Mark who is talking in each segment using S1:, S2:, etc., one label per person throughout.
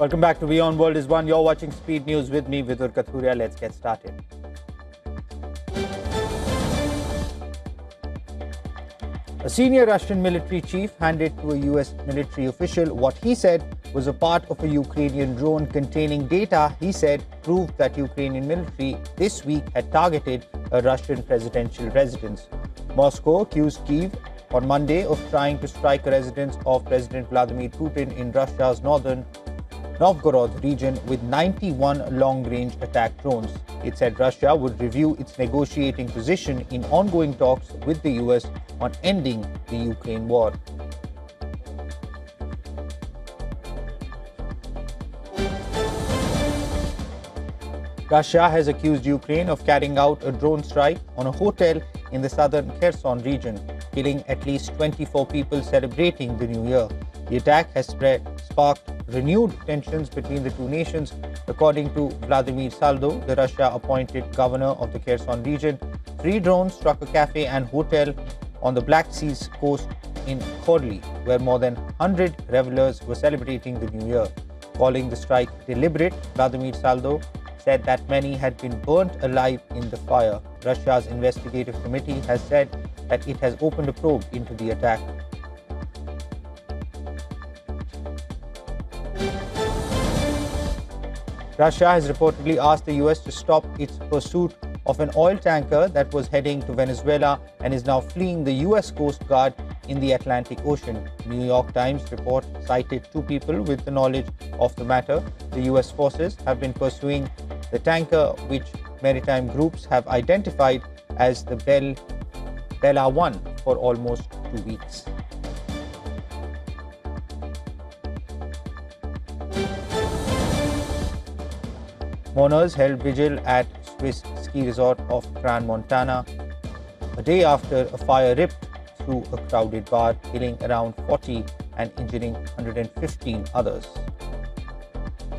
S1: Welcome back to WION World is One. You're watching Speed News with me, Vidur Kathuria. Let's get started. A senior Russian military chief handed to a US military official what he said was a part of a Ukrainian drone containing data he said proved that Ukrainian military this week had targeted a Russian presidential residence. Moscow accused Kyiv on Monday of trying to strike a residence of President Vladimir Putin in Russia's northern Novgorod region with 91 long-range attack drones. It said Russia would review its negotiating position in ongoing talks with the US on ending the Ukraine war. Russia has accused Ukraine of carrying out a drone strike on a hotel in the southern Kherson region, killing at least 24 people celebrating the New Year. The attack has sparked renewed tensions between the two nations. According to Vladimir Saldo, the Russia-appointed governor of the Kherson region, 3 drones struck a cafe and hotel on the Black Sea's coast in Khorli, where more than 100 revelers were celebrating the New Year. Calling the strike deliberate, Vladimir Saldo said that many had been burnt alive in the fire. Russia's investigative committee has said that it has opened a probe into the attack. Russia has reportedly asked the US to stop its pursuit of an oil tanker that was heading to Venezuela and is now fleeing the US Coast Guard in the Atlantic Ocean. New York Times report cited 2 people with the knowledge of the matter. The US forces have been pursuing the tanker, which maritime groups have identified as the Bella 1, for almost 2 weeks. Mourners held vigil at Swiss ski resort of Gran Montana a day after a fire ripped through a crowded bar, killing around 40 and injuring 115 others.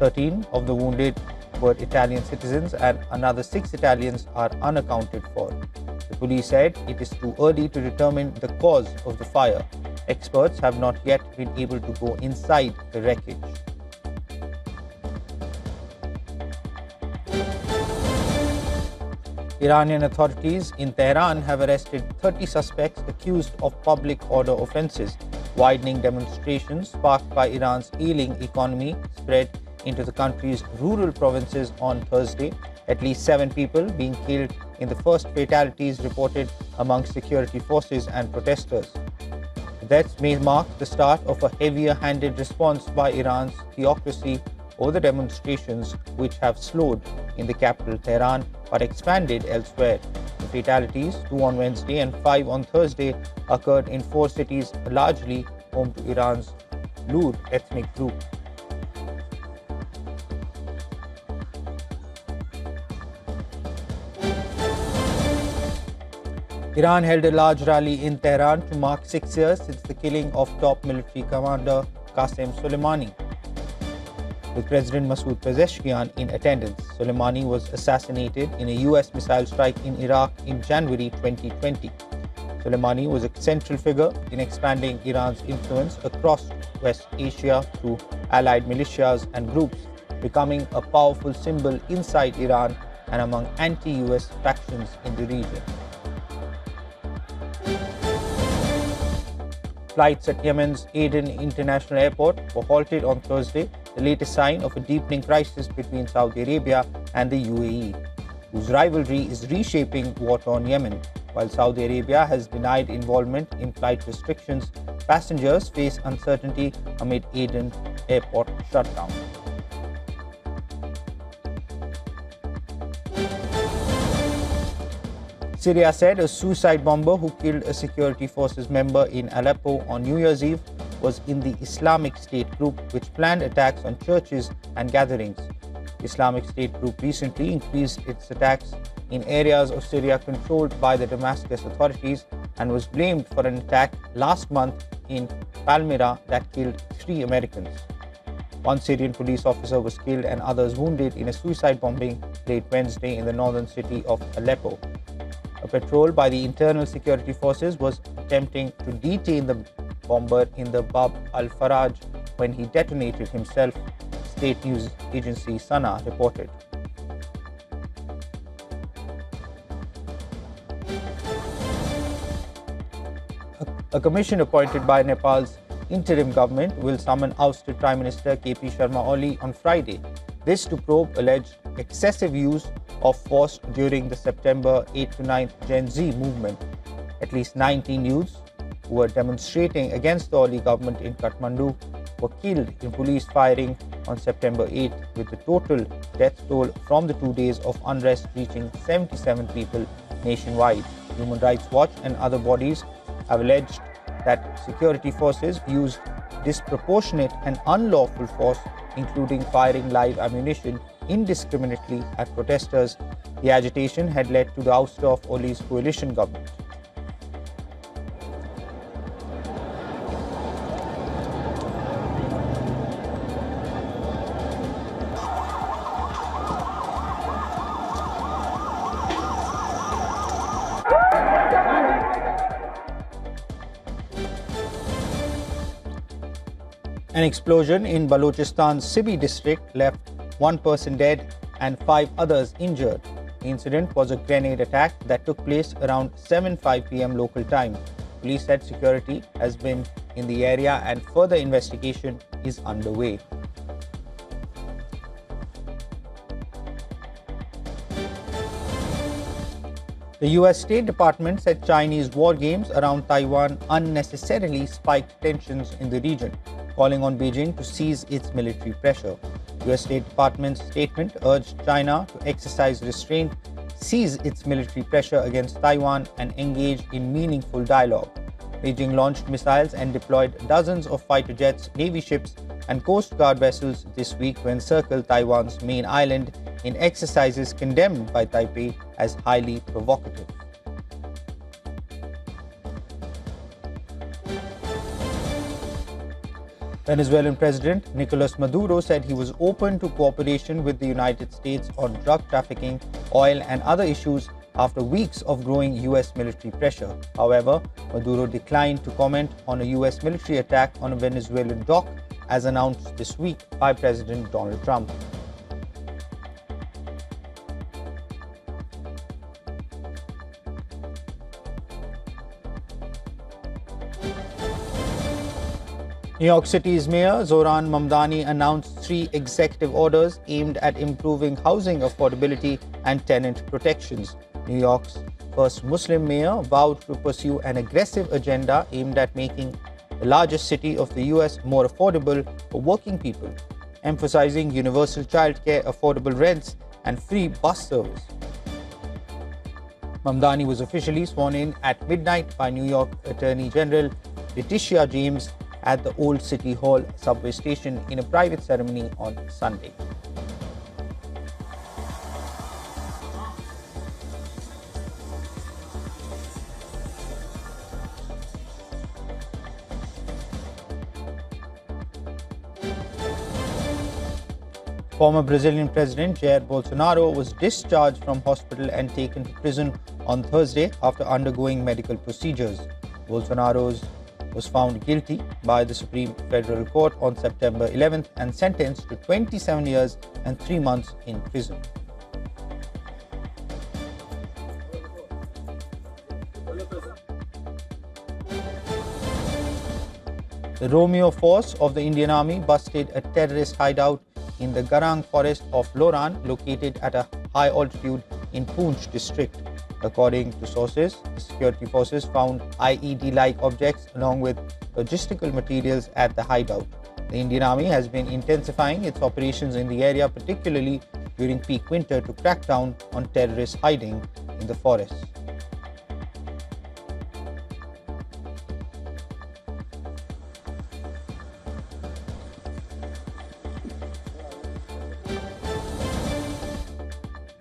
S1: 13 of the wounded were Italian citizens and another 6 Italians are unaccounted for. The police said it is too early to determine the cause of the fire. Experts have not yet been able to go inside the wreckage. Iranian authorities in Tehran have arrested 30 suspects accused of public order offenses. Widening demonstrations sparked by Iran's ailing economy spread into the country's rural provinces on Thursday. At least 7 people being killed in the first fatalities reported among security forces and protesters. The deaths may mark the start of a heavier-handed response by Iran's theocracy over the demonstrations, which have slowed in the capital Tehran but expanded elsewhere. The fatalities, 2 on Wednesday and 5 on Thursday, occurred in 4 cities, largely home to Iran's Lur ethnic group. Iran held a large rally in Tehran to mark 6 years since the killing of top military commander Qasem Soleimani, with President Masoud Pezeshkian in attendance. Soleimani was assassinated in a US missile strike in Iraq in January 2020. Soleimani was a central figure in expanding Iran's influence across West Asia through allied militias and groups, becoming a powerful symbol inside Iran and among anti-US factions in the region. Flights at Yemen's Aden International Airport were halted on Thursday, the latest sign of a deepening crisis between Saudi Arabia and the UAE, whose rivalry is reshaping war-torn Yemen. While Saudi Arabia has denied involvement in flight restrictions, passengers face uncertainty amid Aden Airport shutdown. Syria said a suicide bomber who killed a security forces member in Aleppo on New Year's Eve was in the Islamic State group, which planned attacks on churches and gatherings. The Islamic State group recently increased its attacks in areas of Syria controlled by the Damascus authorities and was blamed for an attack last month in Palmyra that killed 3 Americans. 1 Syrian police officer was killed and others wounded in a suicide bombing late Wednesday in the northern city of Aleppo. A patrol by the internal security forces was attempting to detain the bomber in the Bab al-Faraj when he detonated himself, state news agency Sana reported. A commission appointed by Nepal's interim government will summon ousted Prime Minister KP Sharma Oli on Friday. This to probe alleged excessive use of force during the September 8 to 9th Gen Z movement. At least 19 youths who were demonstrating against the Oli government in Kathmandu were killed in police firing on September 8, with the total death toll from the 2 days of unrest reaching 77 people nationwide. Human Rights Watch and other bodies have alleged that security forces used disproportionate and unlawful force, including firing live ammunition indiscriminately at protesters. The agitation had led to the ouster of Oli's coalition government. An explosion in Balochistan's Sibi district left one person dead and 5 others injured. The incident was a grenade attack that took place around 7:05 p.m. local time. Police said security has been in the area and further investigation is underway. The US State Department said Chinese war games around Taiwan unnecessarily spiked tensions in the region, calling on Beijing to cease its military pressure. US State Department's statement urged China to exercise restraint, cease its military pressure against Taiwan, and engage in meaningful dialogue. Beijing launched missiles and deployed dozens of fighter jets, Navy ships, and Coast Guard vessels this week to encircle Taiwan's main island in exercises condemned by Taipei as highly provocative. Venezuelan President Nicolas Maduro said he was open to cooperation with the United States on drug trafficking, oil, and other issues after weeks of growing US military pressure. However, Maduro declined to comment on a US military attack on a Venezuelan dock as announced this week by President Donald Trump. New York City's Mayor Zohran Mamdani announced 3 executive orders aimed at improving housing affordability and tenant protections. New York's first Muslim mayor vowed to pursue an aggressive agenda aimed at making the largest city of the US more affordable for working people, emphasizing universal childcare, affordable rents, and free bus service. Mamdani was officially sworn in at midnight by New York Attorney General Letitia James at the Old City Hall subway station in a private ceremony on Sunday. Former Brazilian President Jair Bolsonaro was discharged from hospital and taken to prison on Thursday after undergoing medical procedures. Bolsonaro was found guilty by the Supreme Federal Court on September 11th and sentenced to 27 years and 3 months in prison. The Romeo Force of the Indian Army busted a terrorist hideout in the Garang forest of Loran, located at a high altitude in Poonch district. According to sources, the security forces found IED-like objects along with logistical materials at the hideout. The Indian Army has been intensifying its operations in the area, particularly during peak winter, to crack down on terrorists hiding in the forest.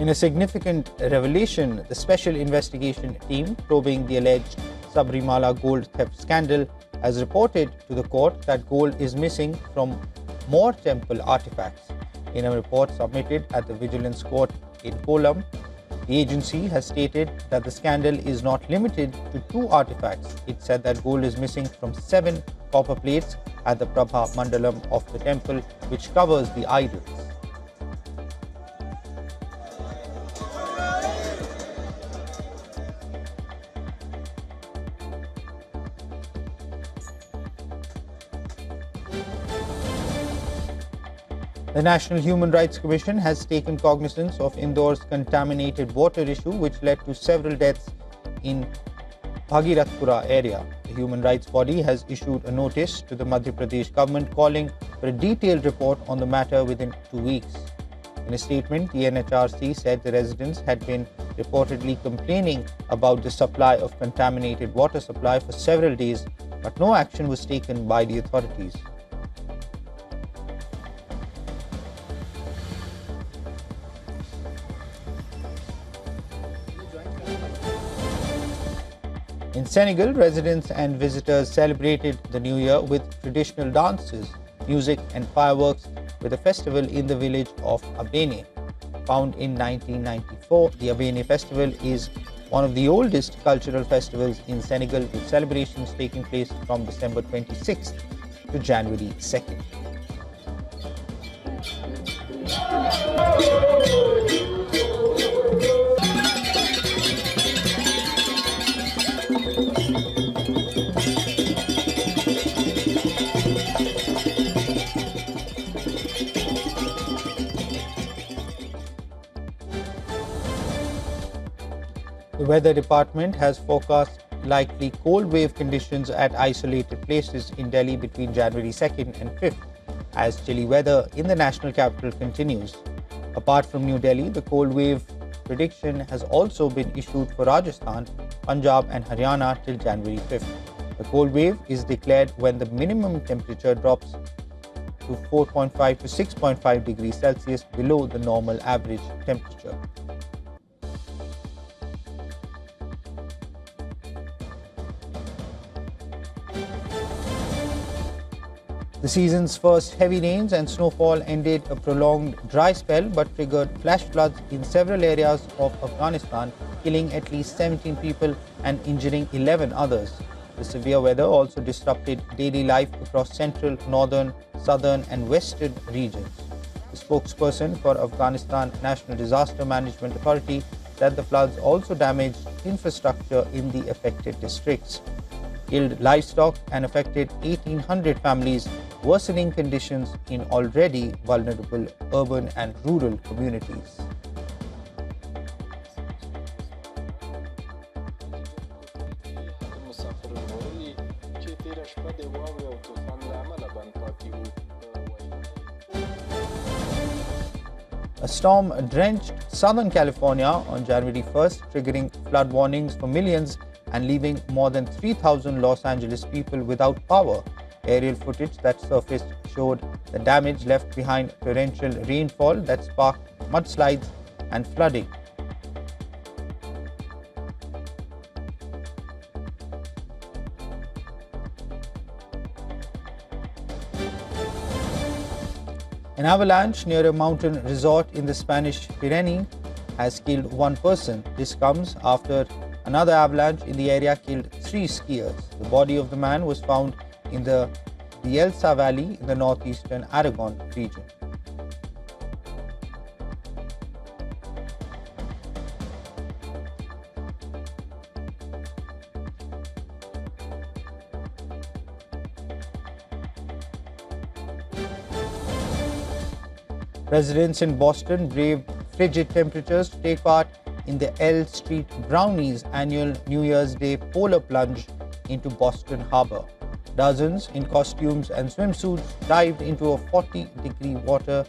S1: In a significant revelation, the Special Investigation Team probing the alleged Sabarimala gold theft scandal has reported to the court that gold is missing from more temple artifacts. In a report submitted at the Vigilance Court in Kollam, The agency has stated that the scandal is not limited to 2 artifacts. It said that gold is missing from 7 copper plates at the Prabha Mandalam of the temple, which covers the idols. The National Human Rights Commission has taken cognizance of Indore's contaminated water issue, which led to several deaths in Bhagirathpura area. The human rights body has issued a notice to the Madhya Pradesh government calling for a detailed report on the matter within 2 weeks. In a statement, the NHRC said the residents had been reportedly complaining about the supply of contaminated water supply for several days, but no action was taken by the authorities. In Senegal, residents and visitors celebrated the New Year with traditional dances, music and fireworks with a festival in the village of Abene. Found in 1994, the Abene festival is one of the oldest cultural festivals in Senegal, with celebrations taking place from December 26th to January 2nd. The Weather Department has forecast likely cold wave conditions at isolated places in Delhi between January 2nd and 5th, as chilly weather in the national capital continues. Apart from New Delhi, the cold wave prediction has also been issued for Rajasthan, Punjab and Haryana till January 5th. The cold wave is declared when the minimum temperature drops to 4.5 to 6.5 degrees Celsius below the normal average temperature. The season's first heavy rains and snowfall ended a prolonged dry spell but triggered flash floods in several areas of Afghanistan, killing at least 17 people and injuring 11 others. The severe weather also disrupted daily life across central, northern, southern and western regions. The spokesperson for Afghanistan National Disaster Management Authority said the floods also damaged infrastructure in the affected districts, killed livestock and affected 1,800 families, worsening conditions in already vulnerable urban and rural communities. A storm drenched Southern California on January 1st, triggering flood warnings for millions and leaving more than 3,000 Los Angeles people without power. Aerial footage that surfaced showed the damage left behind torrential rainfall that sparked mudslides and flooding. An avalanche near a mountain resort in the Spanish Pyrenees has killed 1 person. This comes after another avalanche in the area killed 3 skiers. The body of the man was found in the Bielsa Valley in the northeastern Aragon region. Residents in Boston braved frigid temperatures to take part in the L Street Brownies annual New Year's Day polar plunge into Boston Harbor. Dozens in costumes and swimsuits dived into a 40-degree water,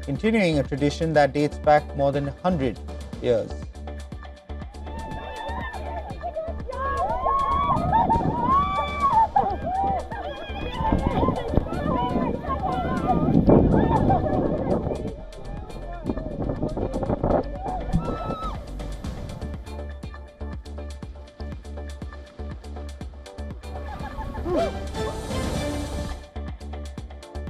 S1: continuing a tradition that dates back more than 100 years.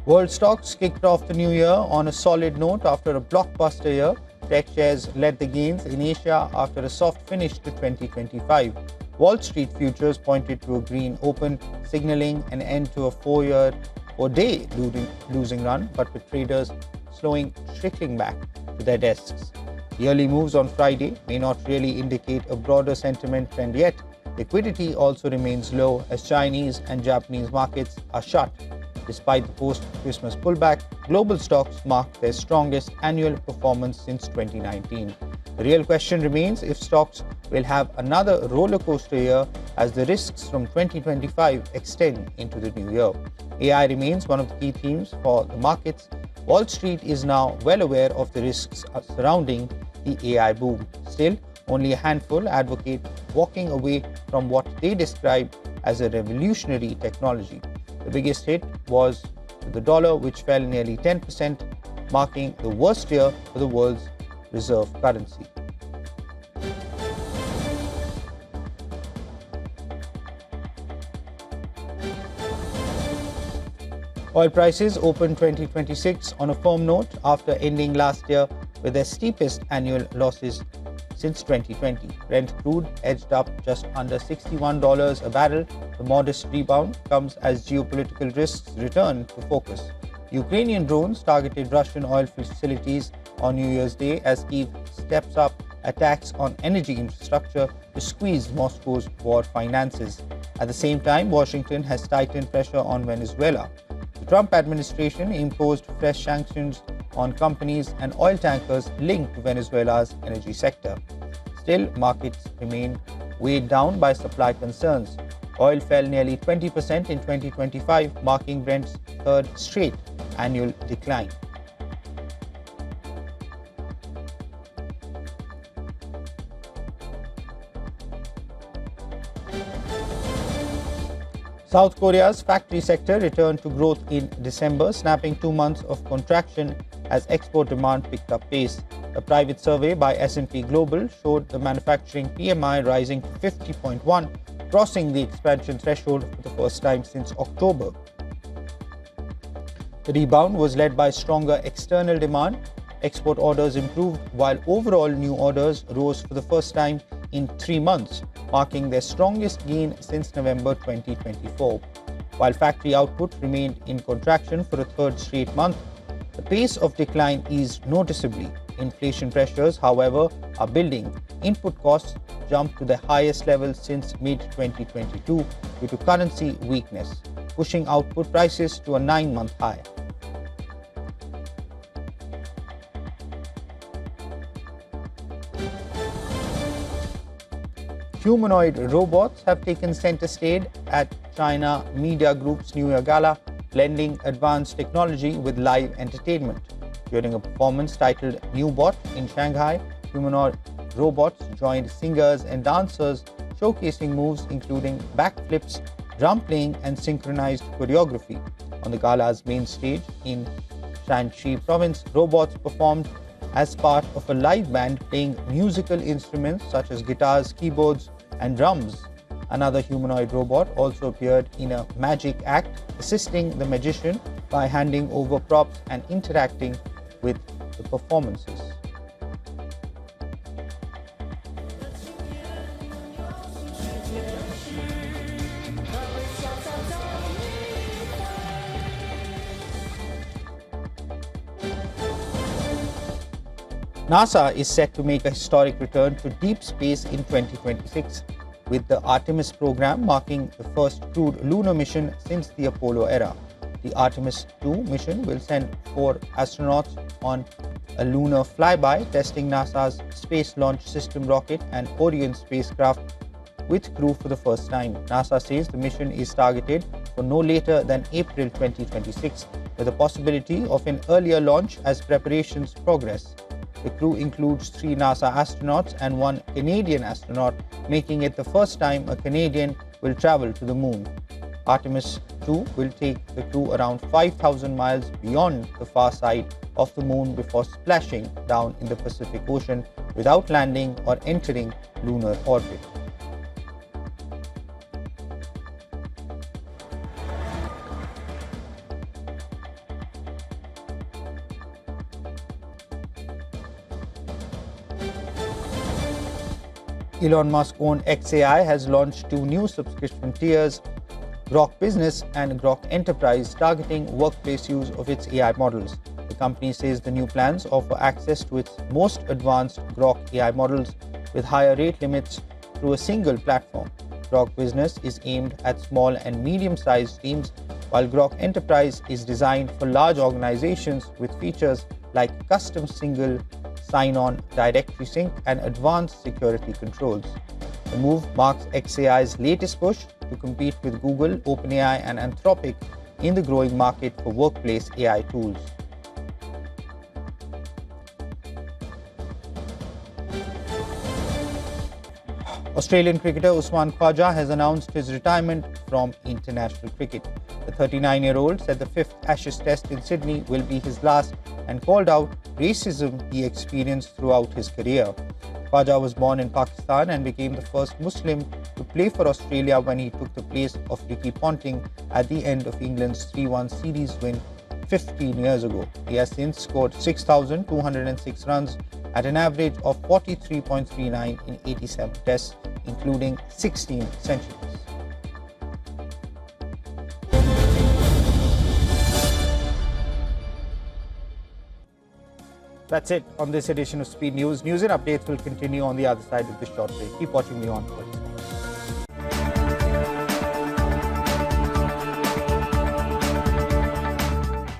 S1: World stocks kicked off the new year on a solid note after a blockbuster year. Tech shares led the gains in Asia after a soft finish to 2025. Wall Street futures pointed to a green open, signaling an end to a four-day losing run, but with traders trickling back to their desks. The early moves on Friday may not really indicate a broader sentiment trend yet. Liquidity also remains low as Chinese and Japanese markets are shut. Despite the post-Christmas pullback, global stocks marked their strongest annual performance since 2019. The real question remains if stocks will have another roller coaster year as the risks from 2025 extend into the new year. AI remains one of the key themes for the markets. Wall Street is now well aware of the risks surrounding the AI boom. Still, only a handful advocate walking away from what they describe as a revolutionary technology. The biggest hit was to the dollar, which fell nearly 10%, marking the worst year for the world's reserve currency. Oil prices opened 2026 on a firm note after ending last year with their steepest annual losses since 2020. Brent crude edged up just under $61 a barrel. The modest rebound comes as geopolitical risks return to focus. Ukrainian drones targeted Russian oil facilities on New Year's Day as Kyiv steps up attacks on energy infrastructure to squeeze Moscow's war finances. At the same time, Washington has tightened pressure on Venezuela. The Trump administration imposed fresh sanctions on companies and oil tankers linked to Venezuela's energy sector. Still, markets remain weighed down by supply concerns. Oil fell nearly 20% in 2025, marking Brent's third straight annual decline. South Korea's factory sector returned to growth in December, snapping 2 months of contraction as export demand picked up pace. A private survey by S&P Global showed the manufacturing PMI rising to 50.1, crossing the expansion threshold for the first time since October. The rebound was led by stronger external demand. Export orders improved while overall new orders rose for the first time in 3 months, marking their strongest gain since November 2024. While factory output remained in contraction for a third straight month, the pace of decline eased noticeably. Inflation pressures, however, are building. Input costs jumped to the highest level since mid-2022 due to currency weakness, pushing output prices to a 9-month high. Humanoid robots have taken center stage at China Media Group's New Year Gala, blending advanced technology with live entertainment. During a performance titled New Bot in Shanghai, humanoid robots joined singers and dancers, showcasing moves including backflips, drum playing, and synchronized choreography. On the gala's main stage in Shanxi province, robots performed as part of a live band playing musical instruments such as guitars, keyboards, and drums. Another humanoid robot also appeared in a magic act, assisting the magician by handing over props and interacting with the performances. NASA is set to make a historic return to deep space in 2026, with the Artemis program marking the first crewed lunar mission since the Apollo era. The Artemis 2 mission will send 4 astronauts on a lunar flyby, testing NASA's Space Launch System rocket and Orion spacecraft with crew for the first time. NASA says the mission is targeted for no later than April 2026, with a possibility of an earlier launch as preparations progress. The crew includes 3 NASA astronauts and 1 Canadian astronaut, making it the first time a Canadian will travel to the moon. Artemis 2 will take the crew around 5,000 miles beyond the far side of the moon before splashing down in the Pacific Ocean without landing or entering lunar orbit. Elon Musk-owned XAI has launched 2 new subscription tiers, Grok Business and Grok Enterprise, targeting workplace use of its AI models. The company says the new plans offer access to its most advanced Grok AI models with higher rate limits through a single platform. Grok Business is aimed at small and medium-sized teams, while Grok Enterprise is designed for large organizations with features like custom single sign-on, directory sync, and advanced security controls. The move marks XAI's latest push to compete with Google, OpenAI, and Anthropic in the growing market for workplace AI tools. Australian cricketer Usman Khawaja has announced his retirement from international cricket. The 39-year-old said the 5th Ashes Test in Sydney will be his last and called out racism he experienced throughout his career. Khawaja was born in Pakistan and became the first Muslim to play for Australia when he took the place of Ricky Ponting at the end of England's 3-1 series win 15 years ago. He has since scored 6,206 runs at an average of 43.39 in 87 tests, including 16 centuries. That's it on this edition of Speed News. News and updates will continue on the other side of the short break. Keep watching WION.